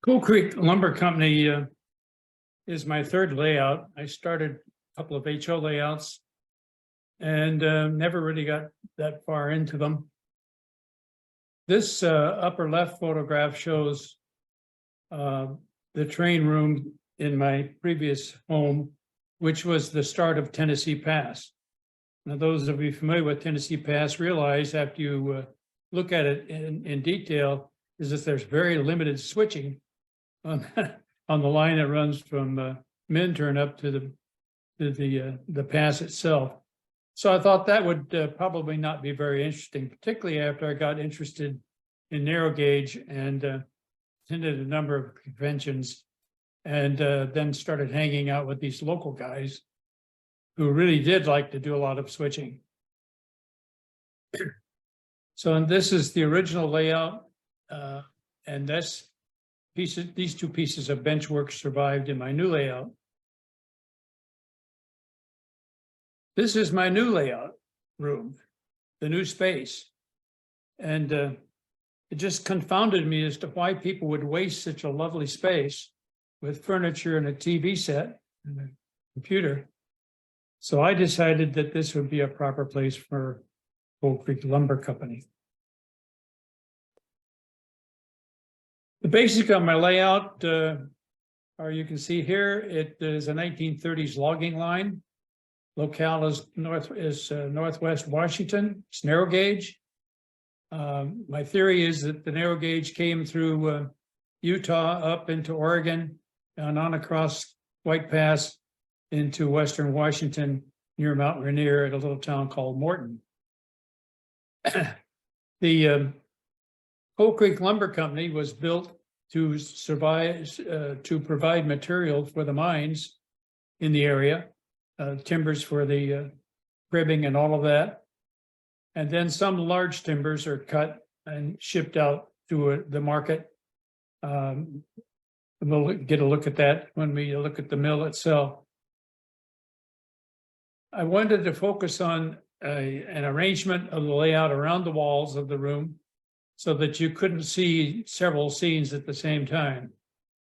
Cool Creek Lumber Company is my third layout. I started a couple of HO layouts and never really got that far into them. This upper left photograph shows the train room in my previous home, which was the start of Tennessee Pass. Now, those of you familiar with Tennessee Pass realize after you look at it in detail is that there's very limited switching on the line that runs from Minturn up to the pass itself. So I thought that would probably not be very interesting, particularly after I got interested in narrow gauge and attended a number of conventions and then started hanging out with these local guys who really did like to do a lot of switching. So this is the original layout, and these two pieces of benchwork survived in my new layout. This is my new layout room, the new space. And it just confounded me as to why people would waste such a lovely space with furniture and a TV set and a computer. So I decided that this would be a proper place for Coal Creek Lumber Company. The basic of my layout, or you can see here, it is a 1930s logging line. Locale is Northwest Washington. It's narrow gauge. My theory is that the narrow gauge came through Utah up into Oregon and on across White Pass into Western Washington near Mount Rainier at a little town called Morton. The Coal Creek Lumber Company was built to provide material for the mines in the area, timbers for the cribbing and all of that. And then some large timbers are cut and shipped out to the market. We'll get a look at that when we look at the mill itself. I wanted to focus on an arrangement of the layout around the walls of the room so that you couldn't see several scenes at the same time.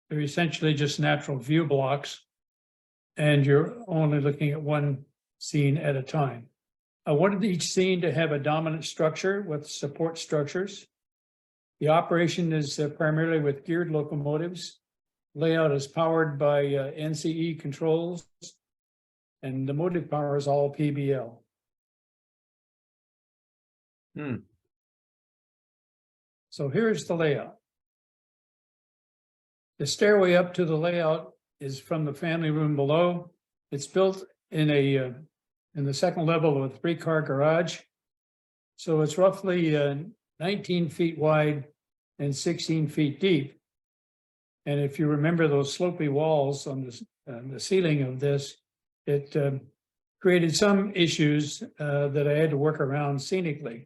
They're essentially just natural view blocks, and you're only looking at one scene at a time. I wanted each scene to have a dominant structure with support structures. The operation is primarily with geared locomotives. Layout is powered by NCE controls, and the motive power is all PBL. So here's the layout. The stairway up to the layout is from the family room below. It's built in the second level of a 3-car garage. So it's roughly 19 feet wide and 16 feet deep. And if you remember those slopey walls on the ceiling of this, it created some issues that I had to work around scenically.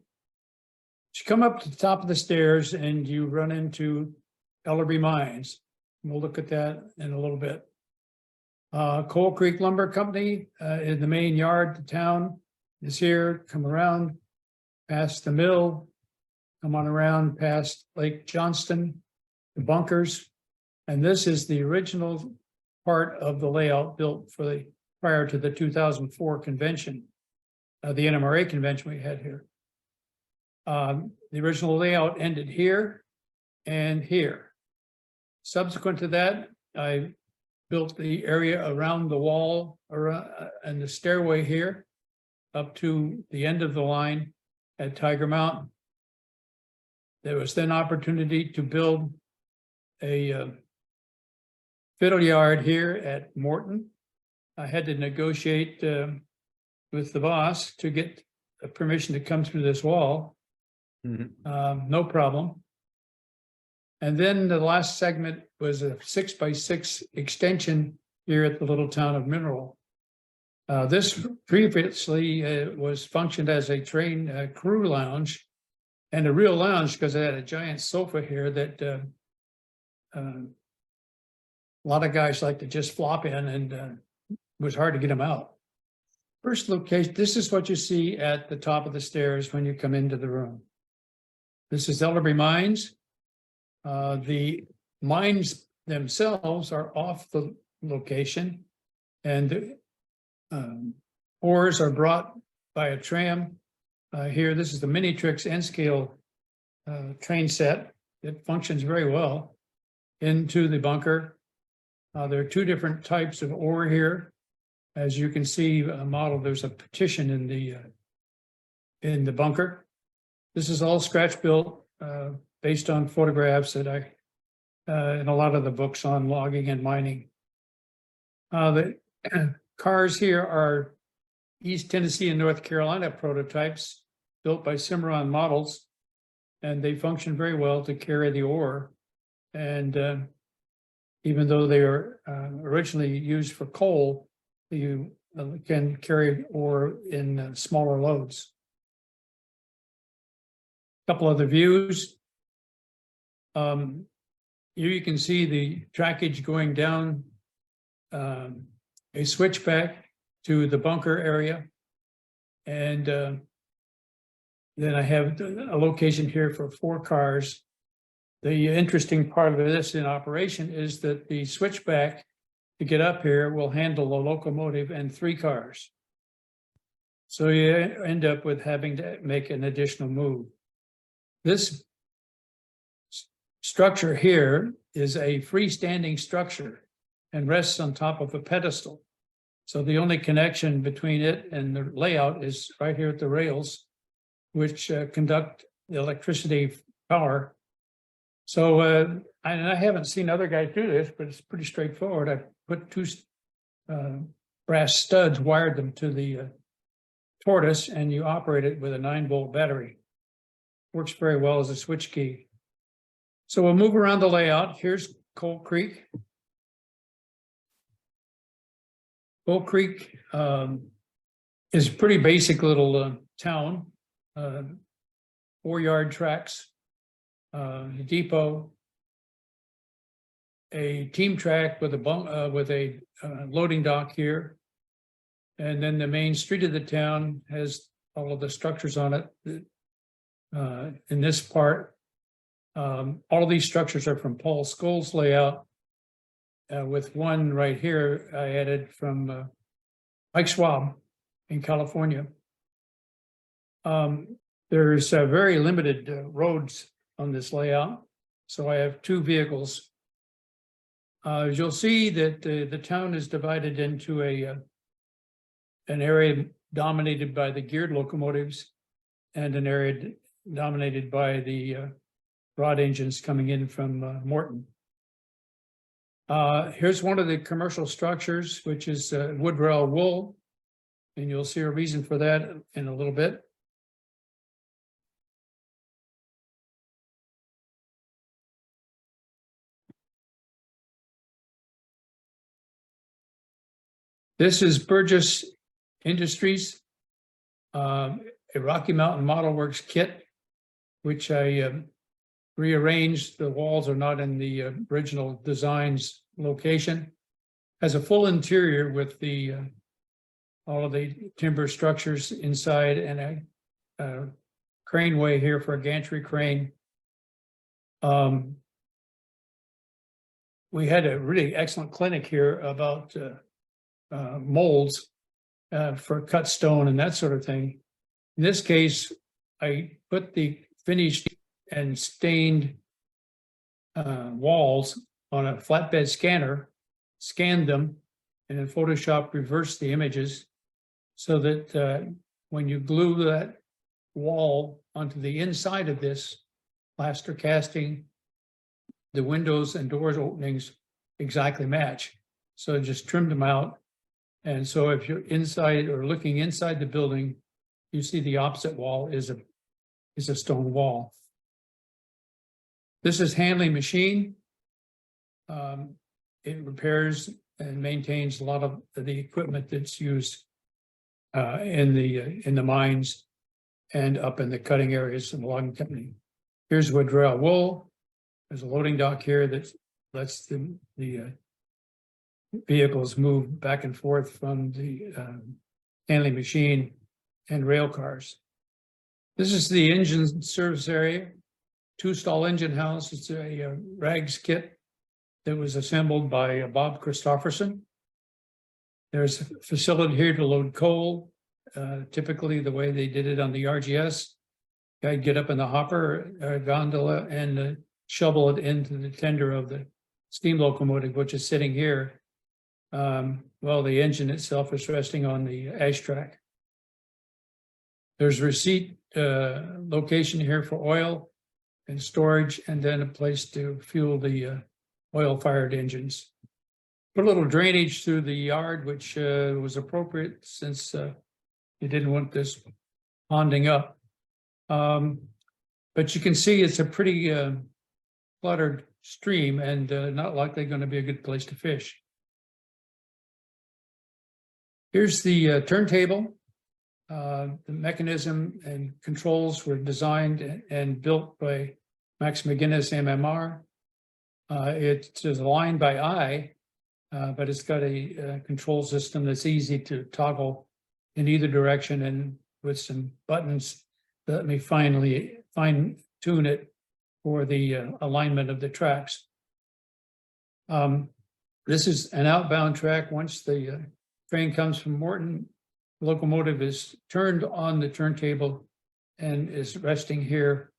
You come up to the top of the stairs and you run into Ellerbe mines. We'll look at that in a little bit. Coal Creek Lumber Company in the main yard, the town is here. Come around past the mill, come on around past Lake Johnston, the bunkers. And this is the original part of the layout built for prior to the 2004 convention, the NMRA convention we had here. The original layout ended here and here. Subsequent to that, I built the area around the wall and the stairway here up to the end of the line at Tiger Mountain. There was then opportunity to build a fiddle yard here at Morton. I had to negotiate with the boss to get permission to come through this wall. No problem. And then the last segment was a 6x6 extension here at the little town of Mineral. This previously was functioned as a train crew lounge and a real lounge because it had a giant sofa here that a lot of guys like to just flop in, and it was hard to get them out. First location, this is what you see at the top of the stairs when you come into the room. This is Ellerbe Mines. The mines themselves are off the location, and ores are brought by a tram. Here, this is the Minitrix N-scale train set. It functions very well into the bunker. There are two different types of ore here. As you can see, modeled, there's a partition in the bunker. This is all scratch built based on photographs that I in a lot of the books on logging and mining. The cars here are East Tennessee and North Carolina prototypes built by Cimarron Models, and they function very well to carry the ore. And even though they are originally used for coal, you can carry ore in smaller loads. A couple other views. Here you can see the trackage going down a switchback to the bunker area. And then I have a location here for 4 cars. The interesting part of this in operation is that the switchback to get up here will handle a locomotive and 3 cars. So you end up with having to make an additional move. This structure here is a freestanding structure and rests on top of a pedestal. So the only connection between it and the layout is right here at the rails, which conduct the electricity power. So and I haven't seen other guys do this, but it's pretty straightforward. I put 2 brass studs, wired them to the tortoise, and you operate it with a 9-volt battery. Works very well as a switch key. So we'll move around the layout. Here's Coal Creek. Coal Creek is a pretty basic little town. 4-yard tracks, a depot, a team track with a loading dock here, and then the main street of the town has all of the structures on it. In this part, all of these structures are from Paul Scholl's layout, with one right here I added from Mike Schwab in California. There's very limited roads on this layout, so I have 2 vehicles. You'll see that the town is divided into an area dominated by the geared locomotives and an area dominated by the rod engines coming in from Morton. Here's one of the commercial structures, which is wood rail wool, and you'll see a reason for that in a little bit. This is Burgess Industries, a Rocky Mountain Model Works kit, which I rearranged. The walls are not in the original design's location. Has a full interior with the all of the timber structures inside, and a craneway here for a gantry crane. We had a really excellent clinic here about molds for cut stone and that sort of thing. In this case, I put the finished and stained walls on a flatbed scanner, scanned them, and in Photoshop reversed the images so that when you glue that wall onto the inside of this plaster casting, the windows and doors openings exactly match. So I just trimmed them out. And so if you're inside or looking inside the building, you see the opposite wall is a stone wall. This is Hanley Machine. It repairs and maintains a lot of the equipment that's used in the mines and up in the cutting areas of the logging company. Here's wood rail wool. There's a loading dock here that lets the vehicles move back and forth from the handling machine and rail cars. This is the engine service area, 2-stall engine house. It's a rags kit that was assembled by Bob Christofferson. There's a facility here to load coal. Typically, the way they did it on the RGS, guy'd get up in the hopper, gondola, and shovel it into the tender of the steam locomotive, which is sitting here. Well, the engine itself is resting on the ash track. There's receipt location here for oil and storage, and then a place to fuel the oil-fired engines. Put a little drainage through the yard, which was appropriate since you didn't want this ponding up. But you can see it's a pretty cluttered stream and not likely going to be a good place to fish. Here's the turntable. The mechanism and controls were designed and built by Max McGinnis MMR. It is aligned by eye, but it's got a control system that's easy to toggle in either direction, and with some buttons that let me fine tune it for the alignment of the tracks. This is an outbound track. Once the train comes from Morton, the locomotive is turned on the turntable and is resting here,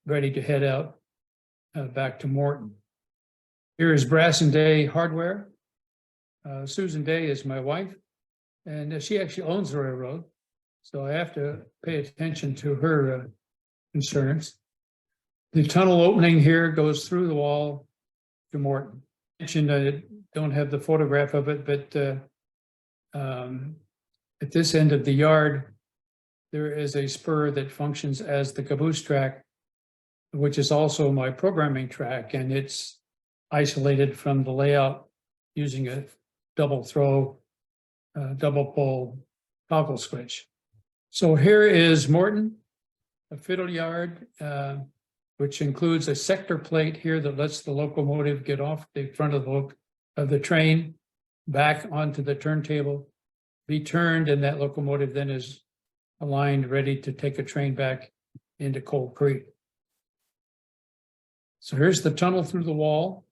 ready to head out back to Morton. Here is Brass and Day Hardware. Susan Day is my wife, and she actually owns the railroad, so I have to pay attention to her concerns. The tunnel opening here goes through the wall to Morton. I mentioned I don't have the photograph of it, but at this end of the yard, there is a spur that functions as the caboose track, which is also my programming track, and it's isolated from the layout using a double throw, double pull toggle switch. So here is Morton, a fiddle yard, which includes a sector plate here that lets the locomotive get off the front of the train back onto the turntable, be turned, and that locomotive then is aligned, ready to take a train back into Coal Creek. So here's the tunnel through the wall.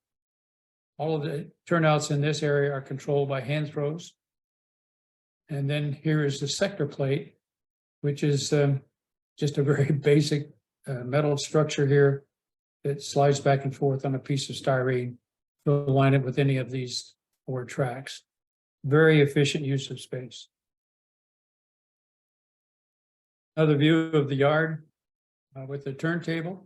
All of the turnouts in this area are controlled by hand throws. And then here is the sector plate, which is just a very basic metal structure here that slides back and forth on a piece of styrene to align it with any of these 4 tracks. Very efficient use of space. Another view of the yard with the turntable.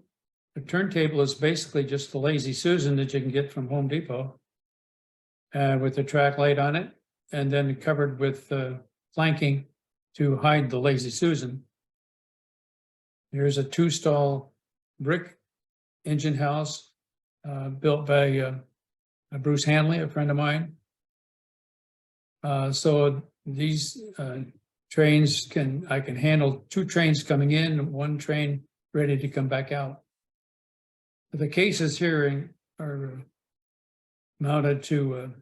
The turntable is basically just the Lazy Susan that you can get from Home Depot, with the track light on it, and then covered with planking to hide the Lazy Susan. Here's a 2-stall brick engine house built by Bruce Hanley, a friend of mine. So these trains I can handle 2 trains coming in and 1 train ready to come back out. The cases here are mounted to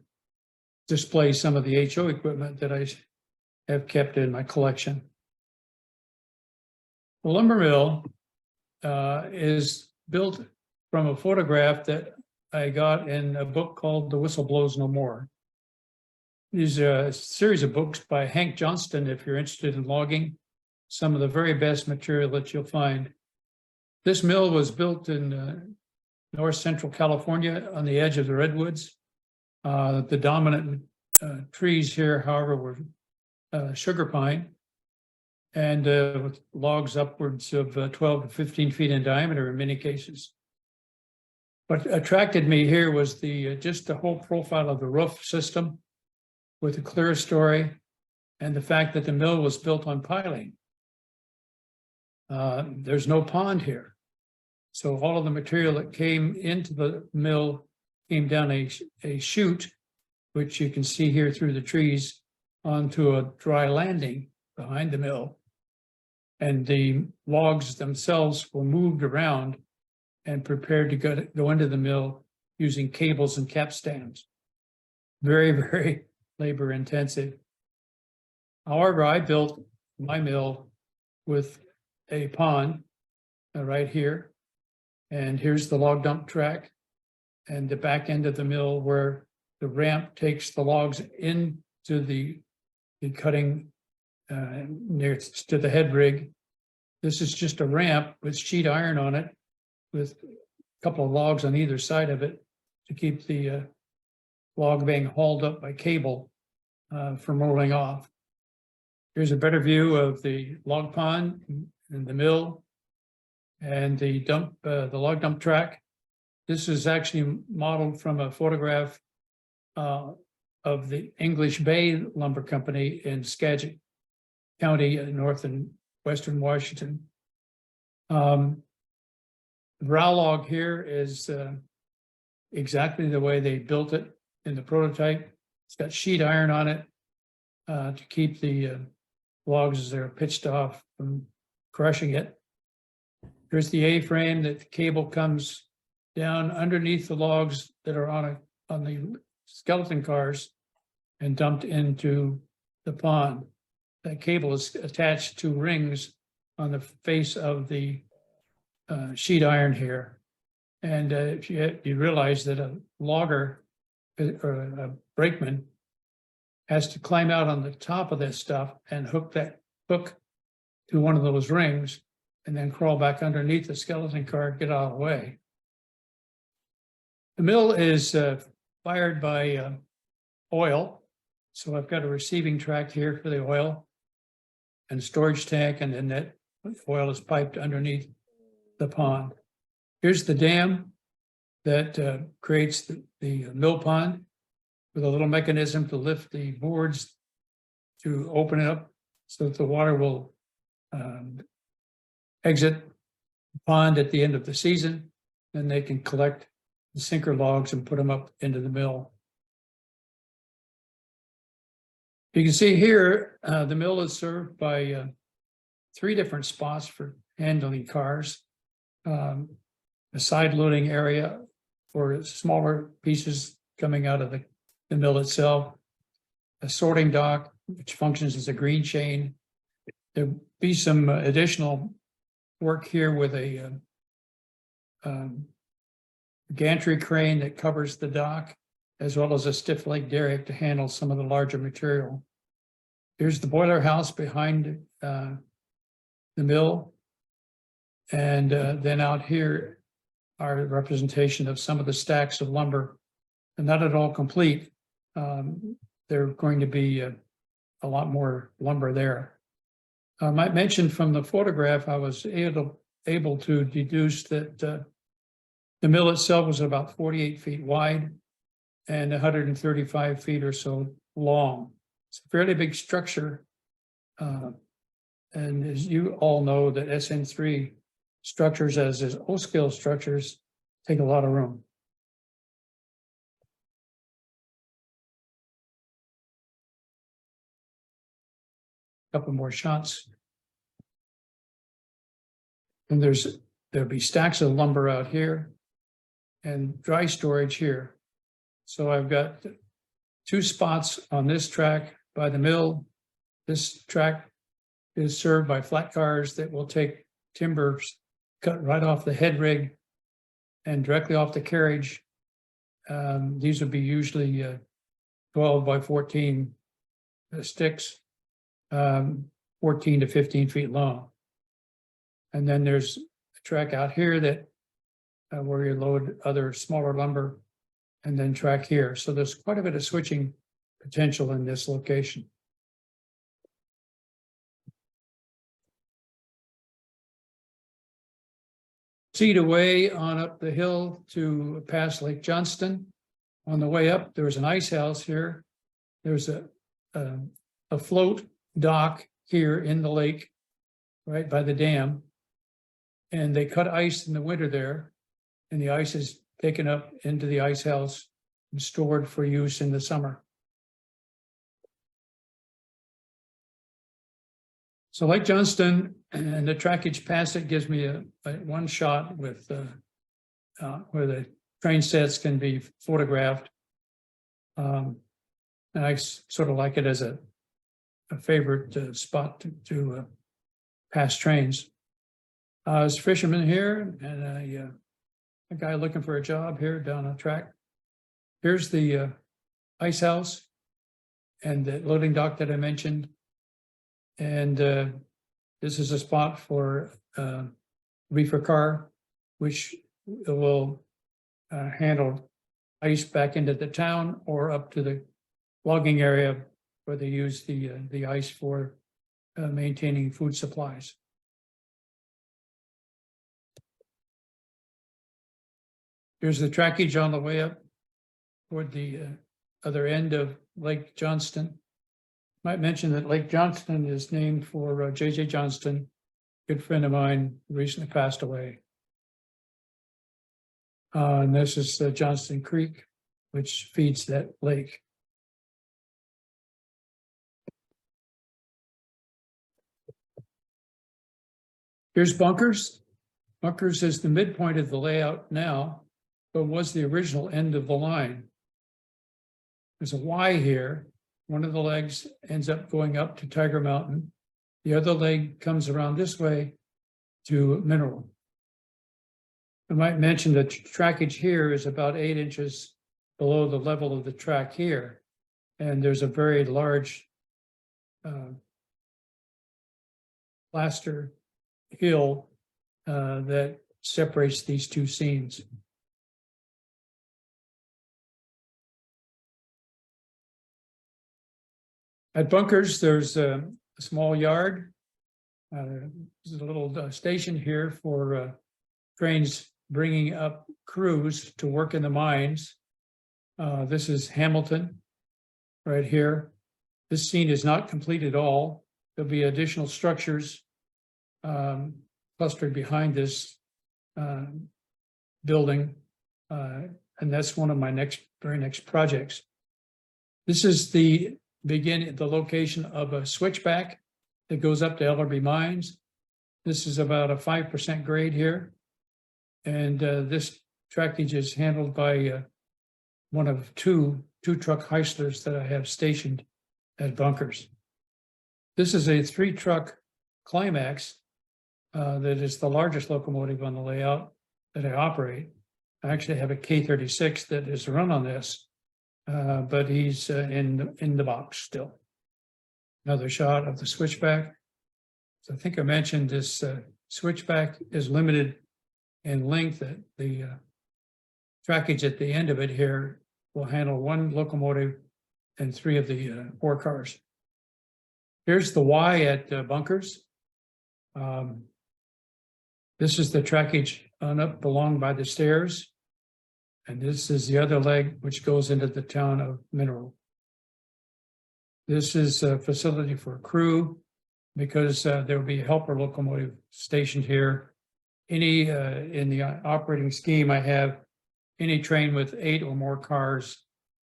display some of the HO equipment that I have kept in my collection. The lumber mill is built from a photograph that I got in a book called The Whistle Blows No More. These are a series of books by Hank Johnston, if you're interested in logging, some of the very best material that you'll find. This mill was built in north central California on the edge of the redwoods. The dominant trees here, however, were sugar pine, and with logs upwards of 12 to 15 feet in diameter in many cases. What attracted me here was just the whole profile of the roof system with a clear story, and the fact that the mill was built on piling. There's no pond here. So all of the material that came into the mill came down a chute, which you can see here through the trees, onto a dry landing behind the mill. And the logs themselves were moved around and prepared to go into the mill using cables and capstans. Very, very labor intensive. However, I built my mill with a pond right here. And here's the log dump track. and the back end of the mill where the ramp takes the logs into the cutting near to the head rig. This is just a ramp with sheet iron on it with a couple of logs on either side of it to keep the log being hauled up by cable from rolling off. Here's a better view of the log pond and the mill and the log dump track. This is actually modeled from a photograph of the English Bay Lumber Company in Skagit County, north and western Washington. The brow log here is exactly the way they built it in the prototype. It's got sheet iron on it to keep the logs as they're pitched off from crushing it. Here's the A-frame that the cable comes down underneath the logs that are on the skeleton cars and dumped into the pond. That cable is attached to rings on the face of the sheet iron here. And if you realize that a logger or a brakeman has to climb out on the top of this stuff and hook that hook to one of those rings and then crawl back underneath the skeleton car, get out of the way. The mill is fired by oil. So I've got a receiving track here for the oil and storage tank, and then that oil is piped underneath the pond. Here's the dam that creates the mill pond with a little mechanism to lift the boards to open it up so that the water will exit the pond at the end of the season. Then they can collect the sinker logs and put them up into the mill. You can see here, the mill is served by 3 different spots for handling cars. A side loading area for smaller pieces coming out of the mill itself. A sorting dock, which functions as a green chain. There'll be some additional work here with a gantry crane that covers the dock, as well as a stiff leg derrick to handle some of the larger material. Here's the boiler house behind the mill. And then out here are a representation of some of the stacks of lumber, and not at all complete. There are going to be a lot more lumber there. I might mention from the photograph, I was able to deduce that the mill itself was about 48 feet wide and 135 feet or so long. It's a fairly big structure. And as you all know, that Sn3 structures, as is O-scale structures, take a lot of room. Couple more shots. And there'll be stacks of lumber out here and dry storage here. So I've got 2 spots on this track by the mill. This track is served by flat cars that will take timbers cut right off the head rig and directly off the carriage. These would be usually 12 by 14 sticks, 14 to 15 feet long. And then there's a track out here that where you load other smaller lumber, and then track here. So there's quite a bit of switching potential in this location. Feet away on up the hill to past Lake Johnston. On the way up, there was an ice house here. There's a float dock here in the lake, right by the dam. And they cut ice in the winter there, and the ice is taken up into the ice house and stored for use in the summer. So Lake Johnston and the trackage past it gives me a one shot with where the train sets can be photographed. And I sort of like it as a favorite spot to pass trains. I was a fisherman here, and I a guy looking for a job here down a track. Here's the ice house and the loading dock that I mentioned. And this is a spot for reefer car, which will handle ice back into the town or up to the logging area where they use the ice for maintaining food supplies. Here's the trackage on the way up toward the other end of Lake Johnston. Might mention that Lake Johnston is named for J.J. Johnston, good friend of mine, who recently passed away. And this is Johnston Creek, which feeds that lake. Here's Bunkers. Bunkers is the midpoint of the layout now, but was the original end of the line. There's a Y here. One of the legs ends up going up to Tiger Mountain. The other leg comes around this way to Mineral. I might mention that trackage here is about 8 inches below the level of the track here. And there's a very large plaster hill that separates these two scenes. At Bunkers, there's a small yard. There's a little station here for trains bringing up crews to work in the mines. This is Hamilton right here. This scene is not complete at all. There'll be additional structures clustered behind this building. And that's one of my very next projects. This is the location of a switchback that goes up to Ellerbe Mines. This is about a 5% grade here. And this trackage is handled by one of two truck Heislers that I have stationed at Bunkers. This is a 3-truck Climax that is the largest locomotive on the layout that I operate. I actually have a K36 that is run on this, but he's in the box still. Another shot of the switchback. So I think I mentioned this switchback is limited in length. That the trackage at the end of it here will handle 1 locomotive and 3 of the 4 cars. Here's the Y at Bunkers. This is the trackage on up along by the stairs. And this is the other leg, which goes into the town of Mineral. This is a facility for crew because there will be a helper locomotive stationed here. Any, in the operating scheme, I have any train with 8 or more cars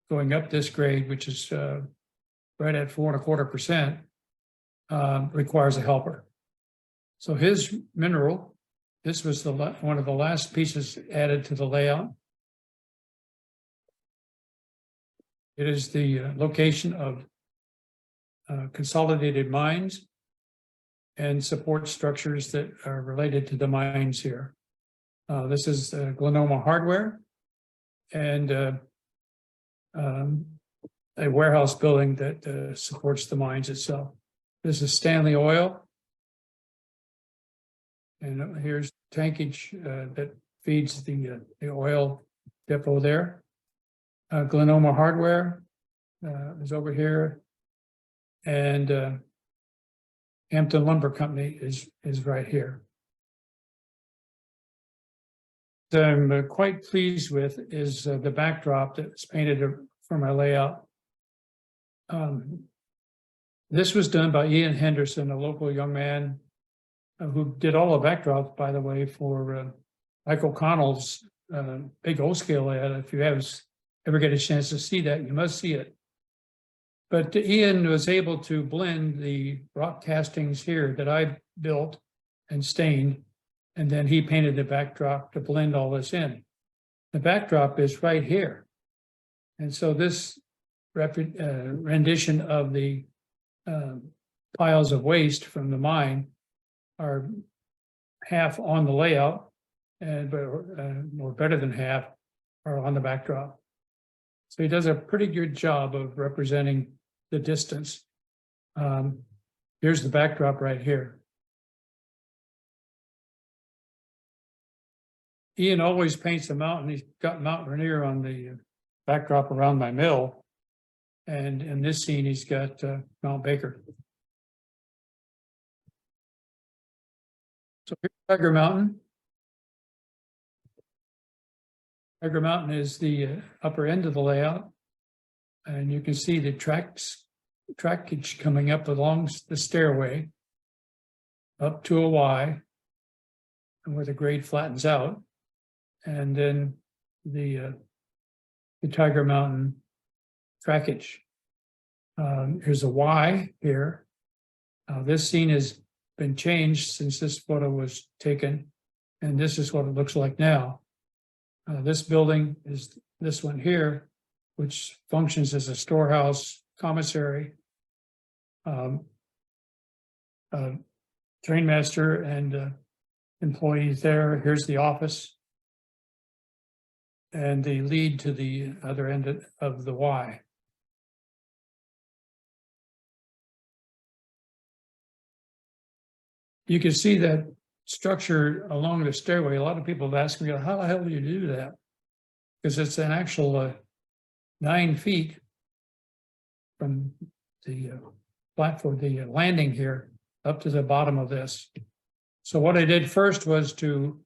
going up this grade, which is right at 4.25%, requires a helper. So his Mineral, this was one of the last pieces added to the layout. It is the location of consolidated mines and support structures that are related to the mines here. This is Glenoma Hardware and a warehouse building that supports the mines itself. This is Stanley Oil. And here's tankage that feeds the oil depot there. Glenoma Hardware is over here. And Hampton Lumber Company is right here. What I'm quite pleased with is the backdrop that's painted for my layout. This was done by Ian Henderson, a local young man who did all the backdrops, by the way, for Michael Connell's big O-scale layout. If you ever get a chance to see that, you must see it. But Ian was able to blend the rock castings here that I built and stained, and then he painted the backdrop to blend all this in. The backdrop is right here. And so this rendition of the piles of waste from the mine are half on the layout or better than half are on the backdrop. So he does a pretty good job of representing the distance. Here's the backdrop right here. Ian always paints a mountain. He's got Mount Rainier on the backdrop around my mill. And in this scene, he's got Mount Baker. So here's Tiger Mountain. Tiger Mountain is the upper end of the layout. And you can see the trackage coming up along the stairway up to a Y, and where the grade flattens out. And then the Tiger Mountain trackage. Here's a Y here. This scene has been changed since this photo was taken, and this is what it looks like now. This building is this one here, which functions as a storehouse, commissary, trainmaster and employees there. Here's the office, and the lead to the other end of the Y. You can see that structure along the stairway. A lot of people have asked me, how the hell do you do that? Because it's an actual 9 feet from the platform, the landing here, up to the bottom of this. So what I did first was to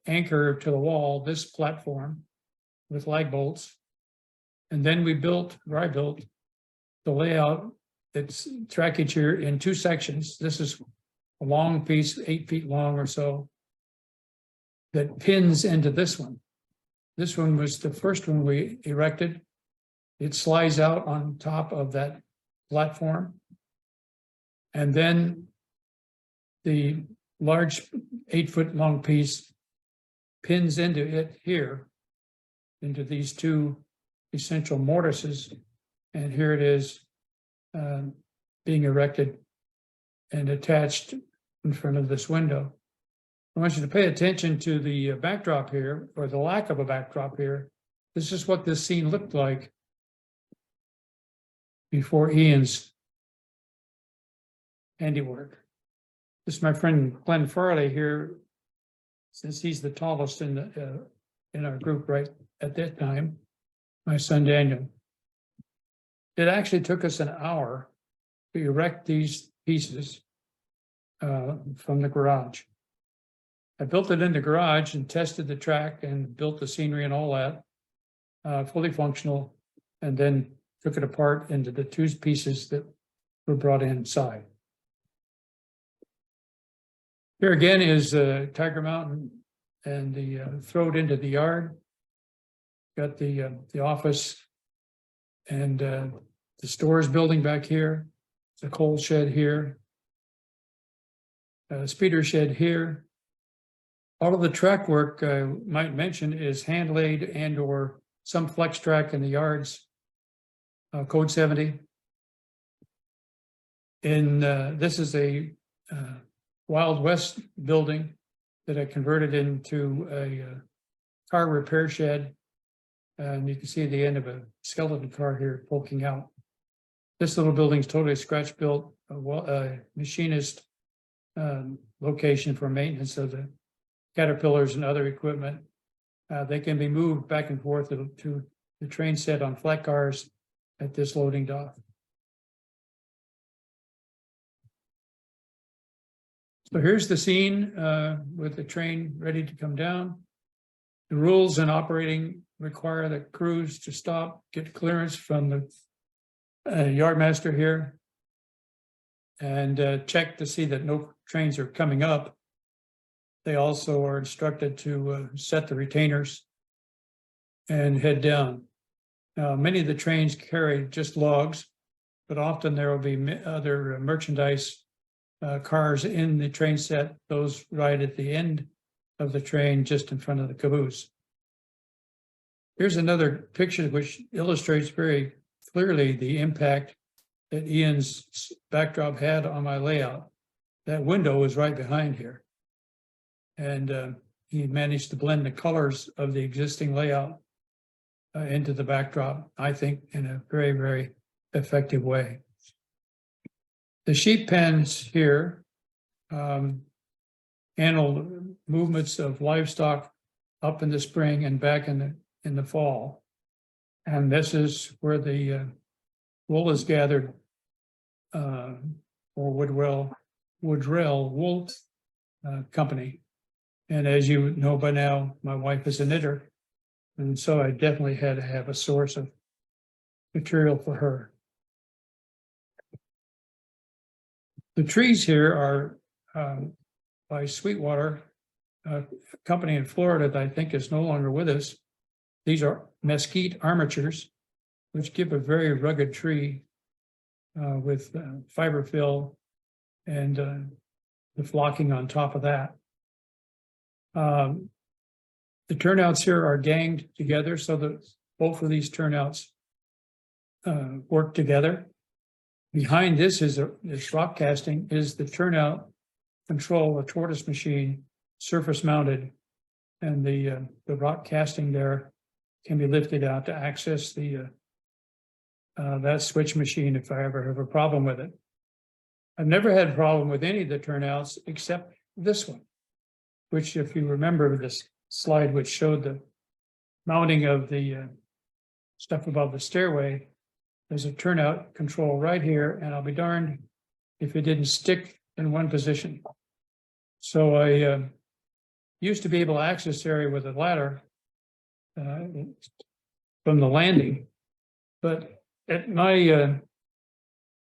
anchor to the wall this platform with lag bolts. And then I built the layout. It's trackage here in 2 sections. This is a long piece, 8 feet long or so, that pins into this one. This one was the first one we erected. It slides out on top of that platform. And then the large 8-foot long piece pins into it here, into these 2 essential mortises. And here it is being erected and attached in front of this window. I want you to pay attention to the backdrop here, or the lack of a backdrop here. This is what this scene looked like before Ian's handiwork. This is my friend Glenn Farley here, since he's the tallest in our group right at that time, my son Daniel. It actually took us an hour to erect these pieces from the garage. I built it in the garage and tested the track and built the scenery and all that, fully functional, and then took it apart into the 2 pieces that were brought inside. Here again is Tiger Mountain and the throat into the yard. Got the office and the stores building back here, the coal shed here, speeder shed here. All of the track work I might mention is hand laid and or some flex track in the yards, code 70. This is a Wild West building that I converted into a car repair shed. And you can see the end of a skeleton car here poking out. This little building is totally scratch built, a machinist location for maintenance of the Caterpillars and other equipment. They can be moved back and forth to the train set on flat cars at this loading dock. So here's the scene with the train ready to come down. The rules in operating require the crews to stop, get clearance from the yardmaster here, and check to see that no trains are coming up. They also are instructed to set the retainers and head down. Now, many of the trains carry just logs, but often there will be other merchandise cars in the train set, those right at the end of the train, just in front of the caboose. Here's another picture which illustrates very clearly the impact that Ian's backdrop had on my layout. That window was right behind here. And he managed to blend the colors of the existing layout into the backdrop, I think, in a very, very effective way. The sheep pens here handle movements of livestock up in the spring and back in the fall. And this is where the wool is gathered for Woodrill Wool Company. And as you know by now, my wife is a knitter, and so I definitely had to have a source of material for her. The trees here are by Sweetwater, a company in Florida that I think is no longer with us. These are mesquite armatures, which give a very rugged tree with fiber fill and the flocking on top of that. The turnouts here are ganged together so that both of these turnouts work together. Behind this is this rock casting is the turnout control, a tortoise machine, surface mounted, and the rock casting there can be lifted out to access the that switch machine if I ever have a problem with it. I've never had a problem with any of the turnouts except this one, which, if you remember this slide which showed the mounting of the stuff above the stairway, there's a turnout control right here, and I'll be darned if it didn't stick in one position. So I used to be able to access the area with a ladder from the landing, but at my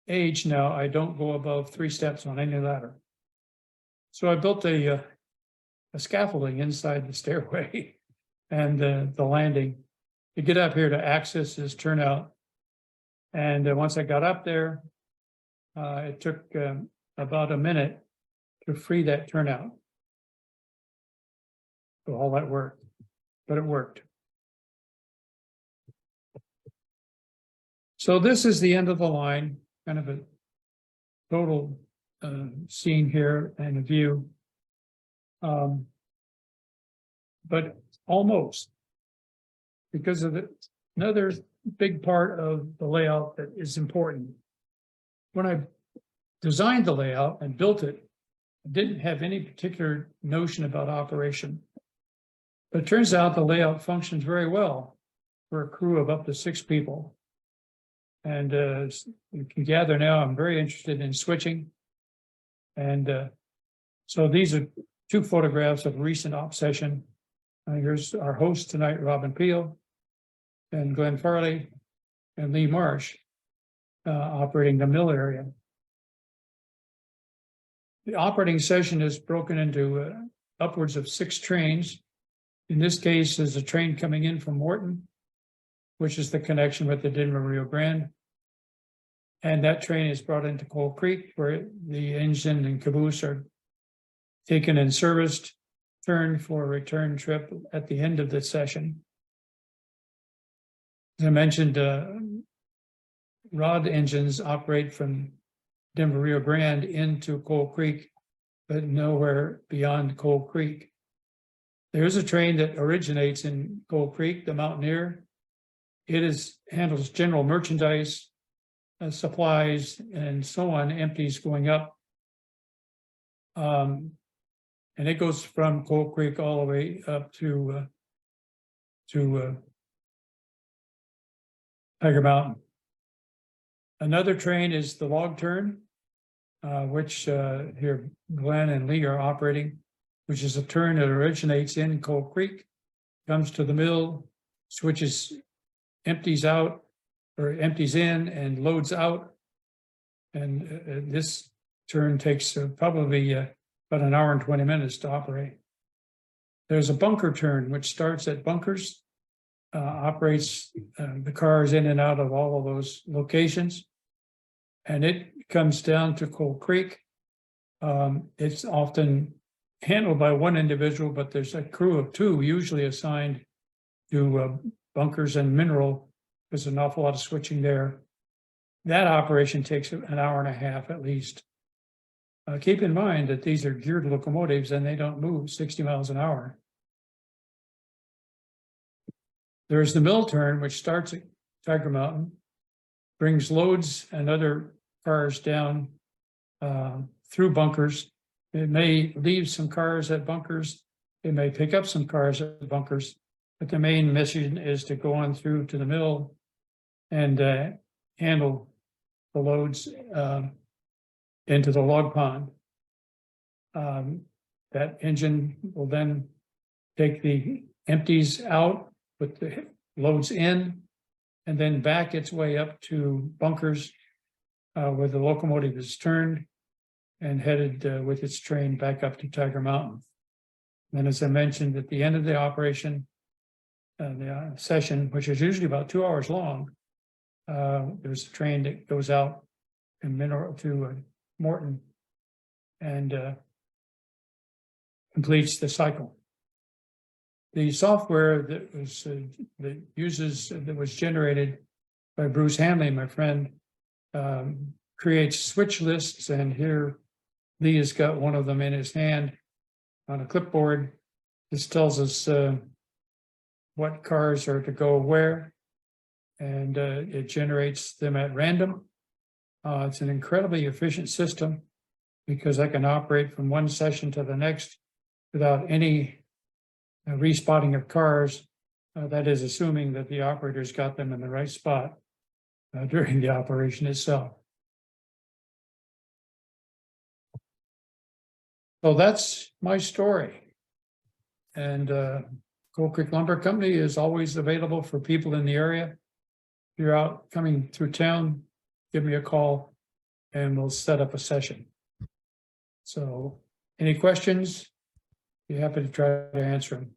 age now, I don't go above 3 steps on any ladder. So I built a scaffolding inside the stairway and the landing to get up here to access this turnout. And once I got up there, it took about a minute to free that turnout. So all that worked, but it worked. So this is the end of the line, kind of a total scene here and a view. But almost, because of another big part of the layout that is important. When I designed the layout and built it, I didn't have any particular notion about operation. But it turns out the layout functions very well for a crew of up to 6 people. And as you can gather now, I'm very interested in switching. And so these are 2 photographs of recent op session. Here's our host tonight, Robin Peel, and Glenn Farley, and Lee Marsh operating the mill area. The operating session is broken into upwards of 6 trains. In this case, there's a train coming in from Morton, which is the connection with the Denver Rio Grande. And that train is brought into Coal Creek, where the engine and caboose are taken and serviced, turned for a return trip at the end of the session. As I mentioned, rod engines operate from Denver Rio Grande into Coal Creek, but nowhere beyond Coal Creek. There's a train that originates in Coal Creek, the Mountaineer. It handles general merchandise, supplies, and so on, empties going up. And it goes from Coal Creek all the way up to Tiger Mountain. Another train is the log turn, which here Glenn and Lee are operating, which is a turn that originates in Coal Creek, comes to the mill, switches, empties out, or empties in and loads out. And this turn takes probably about an hour and 20 minutes to operate. There's a bunker turn, which starts at bunkers, operates the cars in and out of all of those locations. And it comes down to Coal Creek. It's often handled by one individual, but there's a crew of 2 usually assigned to bunkers and mineral. There's an awful lot of switching there. That operation takes an hour and a half at least. Keep in mind that these are geared locomotives and they don't move 60 miles an hour. There's the mill turn, which starts at Tiger Mountain, brings loads and other cars down through bunkers. It may leave some cars at bunkers. It may pick up some cars at bunkers, but the main mission is to go on through to the mill and handle the loads into the log pond. That engine will then take the empties out, put the loads in, and then back its way up to bunkers where the locomotive is turned and headed with its train back up to Tiger Mountain. And as I mentioned, at the end of the operation, the session, which is usually about 2 hours long, there's a train that goes out to Morton and completes the cycle. The software that was generated by Bruce Hanley, my friend, creates switch lists, and here Lee has got one of them in his hand on a clipboard. This tells us what cars are to go where, and it generates them at random. It's an incredibly efficient system because I can operate from one session to the next without any respotting of cars. That is assuming that the operator's got them in the right spot during the operation itself. So that's my story. And Coal Creek Lumber Company is always available for people in the area. If you're out coming through town, give me a call and we'll set up a session. So any questions? Be happy to try to answer them.